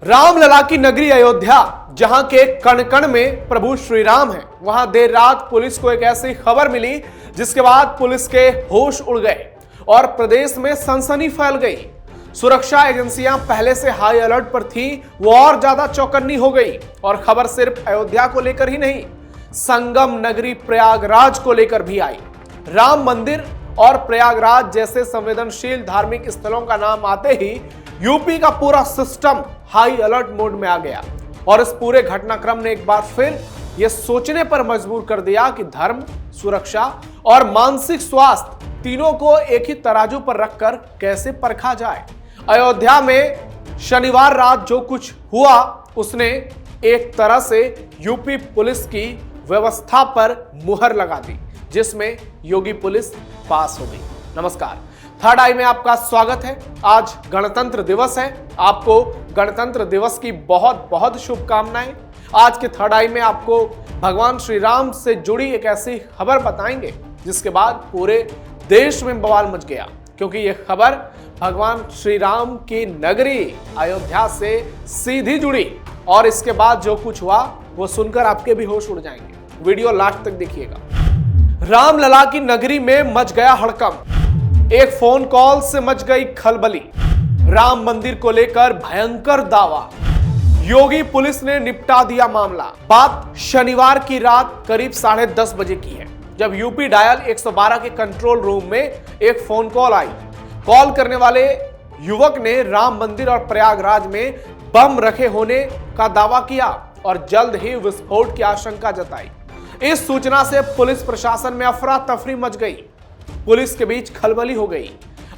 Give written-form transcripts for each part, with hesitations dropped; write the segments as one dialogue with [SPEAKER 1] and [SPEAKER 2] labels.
[SPEAKER 1] रामलला की नगरी अयोध्या, जहां के कण कण में प्रभु श्री राम है, वहां देर रात पुलिस को एक ऐसी खबर मिली जिसके बाद पुलिस के होश उड़ गए और प्रदेश में सनसनी फैल गई। सुरक्षा एजेंसियां पहले से हाई अलर्ट पर थी, वो और ज्यादा चौकन्नी हो गई और खबर सिर्फ अयोध्या को लेकर ही नहीं, संगम नगरी प्रयागराज को लेकर भी आई। राम मंदिर और प्रयागराज जैसे संवेदनशील धार्मिक स्थलों का नाम आते ही यूपी का पूरा सिस्टम हाई अलर्ट मोड में आ गया और इस पूरे घटनाक्रम ने एक बार फिर यह सोचने पर मजबूर कर दिया कि धर्म, सुरक्षा और मानसिक स्वास्थ्य तीनों को एक ही तराजू पर रखकर कैसे परखा जाए। अयोध्या में शनिवार रात जो कुछ हुआ उसने एक तरह से यूपी पुलिस की व्यवस्था पर मुहर लगा दी, जिसमें योगी पुलिस पास हो गई। नमस्कार, थर्ड आई में आपका स्वागत है। आज गणतंत्र दिवस है, आपको गणतंत्र दिवस की बहुत बहुत शुभकामनाएं। आज के थर्ड आई में आपको भगवान श्री राम से जुड़ी एक ऐसी खबर बताएंगे जिसके बाद पूरे देश में बवाल मच गया, क्योंकि यह खबर भगवान श्री राम की नगरी अयोध्या से सीधी जुड़ी और इसके बाद जो कुछ हुआ वो सुनकर आपके भी होश उड़ जाएंगे। वीडियो लास्ट तक देखिएगा। रामलला की नगरी में मच गया हड़कंप, एक फोन कॉल से मच गई खलबली। राम मंदिर को लेकर भयंकर दावा, योगी पुलिस ने निपटा दिया मामला। बात शनिवार की रात करीब 10:30 बजे की है, जब यूपी डायल 112 के कंट्रोल रूम में एक फोन कॉल आई। कॉल करने वाले युवक ने राम मंदिर और प्रयागराज में बम रखे होने का दावा किया और जल्द ही विस्फोट की आशंका जताई। इस सूचना से पुलिस प्रशासन में अफरा तफरी मच गई, पुलिस के बीच खलबली हो गई।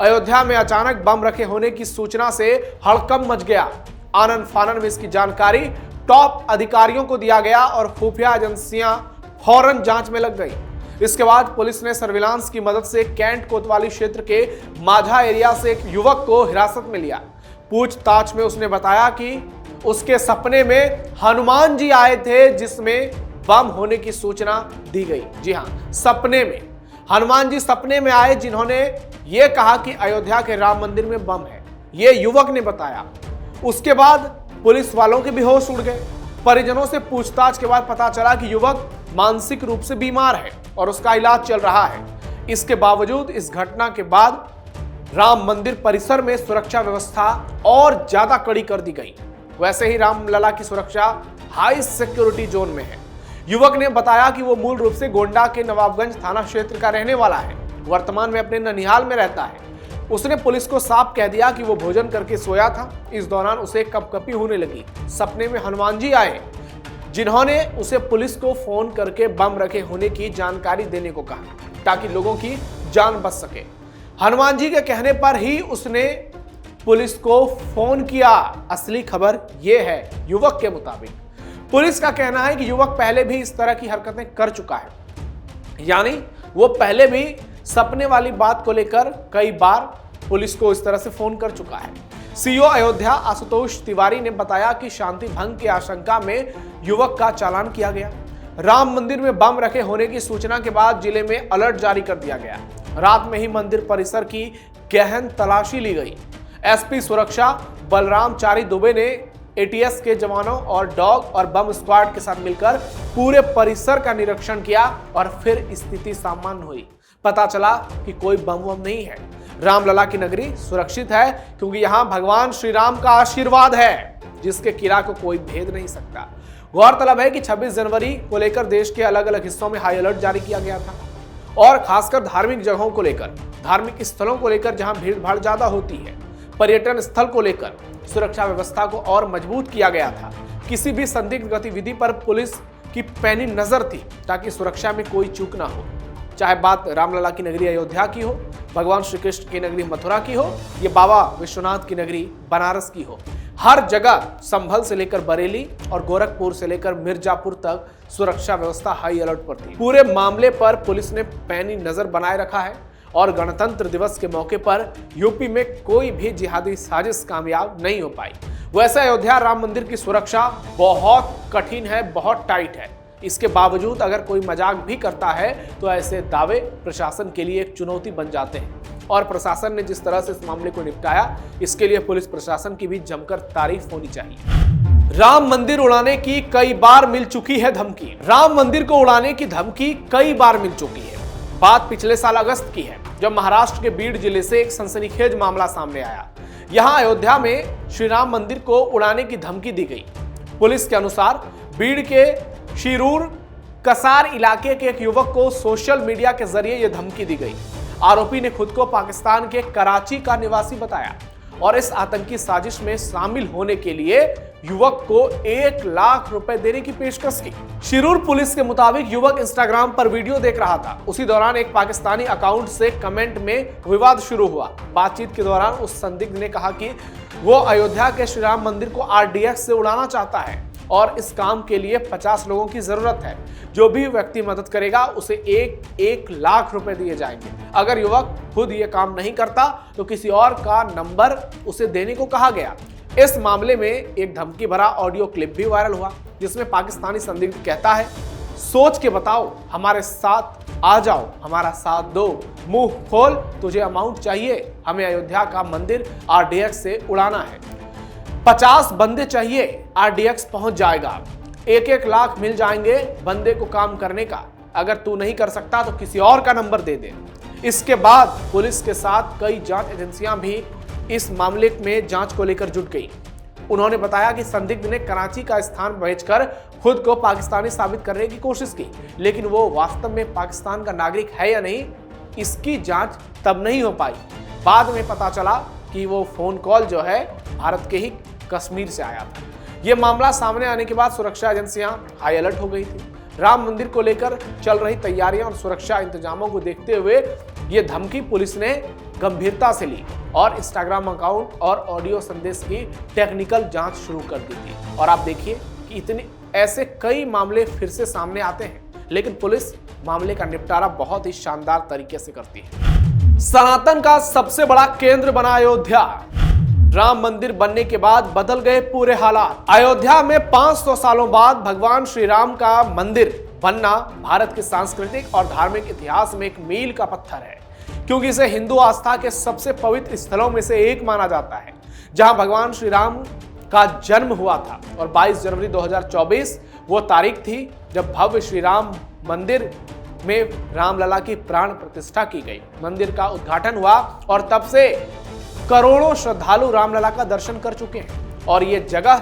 [SPEAKER 1] अयोध्या में अचानक बम रखे होने की सूचना से हड़कंप मच गया। आनन फानन में इसकी जानकारी टॉप अधिकारियों को दिया गया और खुफिया एजेंसियां फौरन जांच में लग गई। इसके बाद पुलिस ने सर्विलांस की मदद से कैंट कोतवाली क्षेत्र के माझा एरिया से एक युवक को हिरासत में लिया। पूछताछ में उसने बताया कि उसके सपने में हनुमान जी आए थे, जिसमें बम होने की सूचना दी गई। जी हां, सपने में हनुमान जी सपने में आए, जिन्होंने यह कहा कि अयोध्या के राम मंदिर में बम है, यह युवक ने बताया। उसके बाद पुलिस वालों के भी होश उड़ गए। परिजनों से पूछताछ के बाद पता चला कि युवक मानसिक रूप से बीमार है और उसका इलाज चल रहा है। इसके बावजूद इस घटना के बाद राम मंदिर परिसर में सुरक्षा व्यवस्था और ज्यादा कड़ी कर दी गई। वैसे ही रामलला की सुरक्षा हाई सिक्योरिटी जोन में है। युवक ने बताया कि वो मूल रूप से गोंडा के नवाबगंज थाना क्षेत्र का रहने वाला है, वर्तमान में अपने ननिहाल में रहता है। उसने पुलिस को साफ कह दिया कि वो भोजन करके सोया था। इस दौरान उसे कपकपी होने लगी। सपने में हनुमान जी आए, जिन्होंने उसे पुलिस को फोन करके बम रखे होने की जानकारी देने को कहा ताकि लोगों की जान बच सके। हनुमान जी के कहने पर ही उसने पुलिस को फोन किया। असली खबर यह है, युवक के मुताबिक पुलिस का कहना है कि युवक पहले भी इस तरह की हरकतें कर चुका है, यानी वो पहले भी सपने वाली बात को लेकर कई बार पुलिस को इस तरह से फोन कर चुका है। सीओ अयोध्या आशुतोष तिवारी ने बताया कि शांति भंग की आशंका में युवक का चालान किया गया। राम मंदिर में बम रखे होने की सूचना के बाद जिले में अलर्ट जारी कर दिया गया। रात में ही मंदिर परिसर की गहन तलाशी ली गई। एसपी सुरक्षा बलराम चारी दुबे ने एटीएस के जवानों और डॉग और बम स्क्वाड के साथ मिलकर पूरे परिसर का निरीक्षण किया और फिर स्थिति सामान्य हुई। पता चला कि कोई बम नहीं है। रामलला की नगरी सुरक्षित है क्योंकि यहाँ भगवान श्री राम का आशीर्वाद है, जिसके किला को कोई भेद नहीं सकता। गौरतलब है कि 26 जनवरी को लेकर देश के अलग अलग हिस्सों में हाई अलर्ट जारी किया गया था और खासकर धार्मिक जगहों को लेकर, धार्मिक स्थलों को लेकर जहां भीड़ भाड़ ज्यादा होती है, पर्यटन स्थल को लेकर सुरक्षा व्यवस्था को और मजबूत किया गया था। किसी भी संदिग्ध गतिविधि पर पुलिस की पैनी नजर थी ताकि सुरक्षा में कोई चूक ना हो। चाहे बात रामलला की नगरी अयोध्या की हो, भगवान श्री कृष्ण की नगरी मथुरा की हो, ये बाबा विश्वनाथ की नगरी बनारस की हो, हर जगह संभल से लेकर बरेली और गोरखपुर से लेकर मिर्जापुर तक सुरक्षा व्यवस्था हाई अलर्ट पर थी। पूरे मामले पर पुलिस ने पैनी नजर बनाए रखा है और गणतंत्र दिवस के मौके पर यूपी में कोई भी जिहादी साजिश कामयाब नहीं हो पाई। वैसे अयोध्या राम मंदिर की सुरक्षा बहुत कठिन है, बहुत टाइट है। इसके बावजूद अगर कोई मजाक भी करता है तो ऐसे दावे प्रशासन के लिए एक चुनौती बन जाते हैं। और प्रशासन ने जिस तरह से इस मामले को निपटाया, इसके लिए पुलिस प्रशासन की भी जमकर तारीफ होनी चाहिए। राम मंदिर उड़ाने की कई बार मिल चुकी है धमकी। राम मंदिर को उड़ाने की धमकी कई बार मिल चुकी है। बात पिछले साल अगस्त की है, जब महाराष्ट्र के बीड जिले से एक सनसनीखेज मामला सामने आया। यहां अयोध्या में श्री राम मंदिर को उड़ाने की धमकी दी गई। पुलिस के अनुसार बीड के शिरूर कसार इलाके के एक युवक को सोशल मीडिया के जरिए यह धमकी दी गई। आरोपी ने खुद को पाकिस्तान के कराची का निवासी बताया और इस आतंकी साजिश में शामिल होने के लिए युवक को 1 लाख रुपए देने की पेशकश की। शिरूर पुलिस के मुताबिक युवक इंस्टाग्राम पर वीडियो देख रहा था। उसी दौरान एक पाकिस्तानी अकाउंट से कमेंट में विवाद शुरू हुआ। बातचीत के दौरान उस संदिग्ध ने कहा कि वो अयोध्या के श्री राम मंदिर को RDX से उड़ाना चाहता है और इस काम के लिए 50 लोगों की जरूरत है। जो भी व्यक्ति मदद करेगा उसे 1 लाख रुपए दिए जाएंगे। अगर युवक खुद ये काम नहीं करता तो किसी और का नंबर उसे देने को कहा गया। इस मामले में एक धमकी भरा ऑडियो क्लिप भी वायरल हुआ, जिसमें पाकिस्तानी संदिग्ध कहता है, सोच के बताओ, हमारे साथ आ जाओ, हमारा साथ दो, मुंह खोल, तुझे अमाउंट चाहिए, हमें अयोध्या का मंदिर RDX से उड़ाना है, 50 बंदे चाहिए, RDX पहुंच जाएगा, 1 लाख मिल जाएंगे बंदे को काम करने का, अगर तू नहीं कर सकता तो किसी और का नंबर दे दे। इसके बाद पुलिस के साथ कई जांच एजेंसियां भी इस मामले में जांच को लेकर जुट गई। उन्होंने बताया कि संदिग्ध ने कराची का स्थान भेजकर खुद को पाकिस्तानी साबित करने की कोशिश की, लेकिन वो वास्तव में पाकिस्तान का नागरिक है या नहीं, इसकी जांच तब नहीं हो पाई। बाद में पता चला कि वो फोन कॉल जो है भारत के ही कश्मीर से आया था। ये मामला सामने आने के बाद सुरक्षा एजेंसियां हाई अलर्ट हो गई थी। राम मंदिर को लेकर चल रही तैयारियां और सुरक्षा इंतजामों को देखते हुए ये धमकी पुलिस ने गंभीरता से ली और इंस्टाग्राम अकाउंट और ऑडियो संदेश की टेक्निकल जांच शुरू कर दी थी। और आप देखिए कि इतने ऐसे कई मामले फिर से सामने आते हैं, लेकिन पुलिस मामले का निपटारा बहुत ही शानदार तरीके से करती है। सनातन का सबसे बड़ा केंद्र बना अयोध्या। राम मंदिर बनने के बाद बदल गए पूरे हालात। अयोध्या में 500 सालों बाद भगवान श्री राम का मंदिर बनना भारत के सांस्कृतिक और धार्मिक इतिहास में एक मील का पत्थर है, क्योंकि इसे हिंदू आस्था के सबसे पवित्र स्थलों में से एक माना जाता है, जहां भगवान श्री राम का जन्म हुआ था। और 22 जनवरी 2024 वो तारीख थी जब भव्य श्री राम मंदिर में रामलला की प्राण प्रतिष्ठा की गई। मंदिर का उद्घाटन हुआ और तब से करोड़ों श्रद्धालु रामलला का दर्शन कर चुके हैं और ये जगह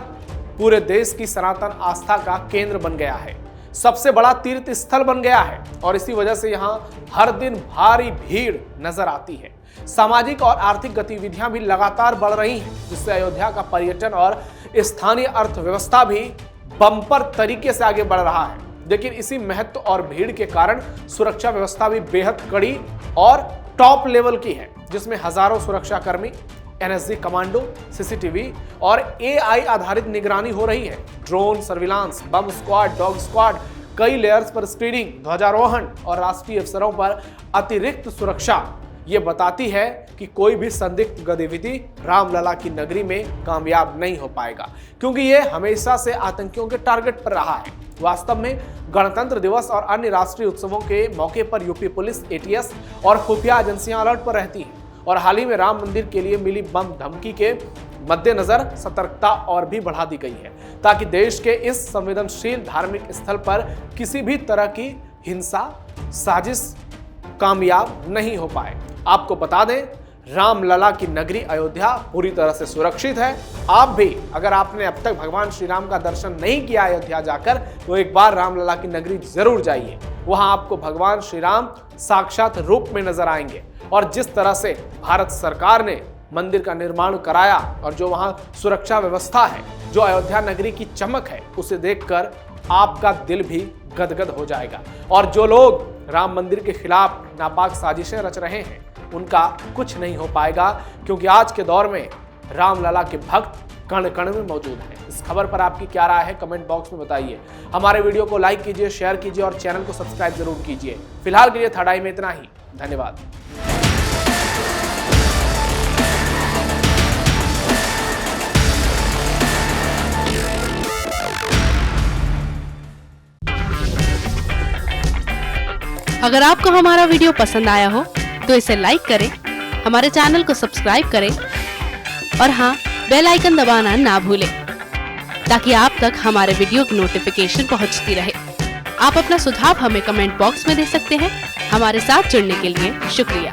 [SPEAKER 1] पूरे देश की सनातन आस्था का केंद्र बन गया है, सबसे बड़ा तीर्थ स्थल बन गया है और इसी वजह से यहाँ हर दिन भारी भीड़ नजर आती है। सामाजिक और आर्थिक गतिविधियां भी लगातार बढ़ रही हैं, जिससे अयोध्या का पर्यटन और स्थानीय अर्थव्यवस्था भी बम्पर तरीके से आगे बढ़ रहा है। लेकिन इसी महत्व और भीड़ के कारण सुरक्षा व्यवस्था भी बेहद कड़ी और टॉप लेवल की है, जिसमें हजारों सुरक्षा कर्मी, NSG कमांडो, CCTV और AI आधारित निगरानी हो रही है। ड्रोन सर्विलांस, बम स्क्वाड, डॉग स्क्वाड, कई लेयर्स पर स्क्रीनिंग, ध्वजारोहण और राष्ट्रीय अफसरों पर अतिरिक्त सुरक्षा ये बताती है कि कोई भी संदिग्ध गतिविधि रामलला की नगरी में कामयाब नहीं हो पाएगा, क्योंकि ये हमेशा से आतंकियों के टारगेट पर रहा है। वास्तव में गणतंत्र दिवस और अन्य राष्ट्रीय उत्सवों के मौके पर यूपी पुलिस, ATS और खुफिया एजेंसियां अलर्ट पर रहती हैं और हाल ही में राम मंदिर के लिए मिली बम धमकी के मद्देनजर सतर्कता और भी बढ़ा दी गई है, ताकि देश के इस संवेदनशील धार्मिक स्थल पर किसी भी तरह की हिंसा साजिश कामयाब नहीं हो पाए। आपको बता दें, रामलला की नगरी अयोध्या पूरी तरह से सुरक्षित है। आप भी अगर आपने अब तक भगवान श्री राम का दर्शन नहीं किया अयोध्या जाकर, तो एक बार रामलला की नगरी जरूर जाइए। वहां आपको भगवान श्री राम साक्षात रूप में नजर आएंगे और जिस तरह से भारत सरकार ने मंदिर का निर्माण कराया और जो वहां सुरक्षा व्यवस्था है, जो अयोध्या नगरी की चमक है, उसे देखकर आपका दिल भी गदगद हो जाएगा। और जो लोग राम मंदिर के खिलाफ नापाक साजिशें रच रहे हैं, उनका कुछ नहीं हो पाएगा, क्योंकि आज के दौर में रामलला के भक्त कण कण में मौजूद हैं। इस खबर पर आपकी क्या राय है, कमेंट बॉक्स में बताइए। हमारे वीडियो को लाइक कीजिए, शेयर कीजिए और चैनल को सब्सक्राइब जरूर कीजिए। फिलहाल के लिए थर्ड आई में इतना ही। धन्यवाद।
[SPEAKER 2] अगर आपको हमारा वीडियो पसंद आया हो तो इसे लाइक करें, हमारे चैनल को सब्सक्राइब करें और हाँ, बेल आइकन दबाना ना भूलें ताकि आप तक हमारे वीडियो की नोटिफिकेशन पहुंचती रहे। आप अपना सुझाव हमें कमेंट बॉक्स में दे सकते हैं। हमारे साथ जुड़ने के लिए शुक्रिया।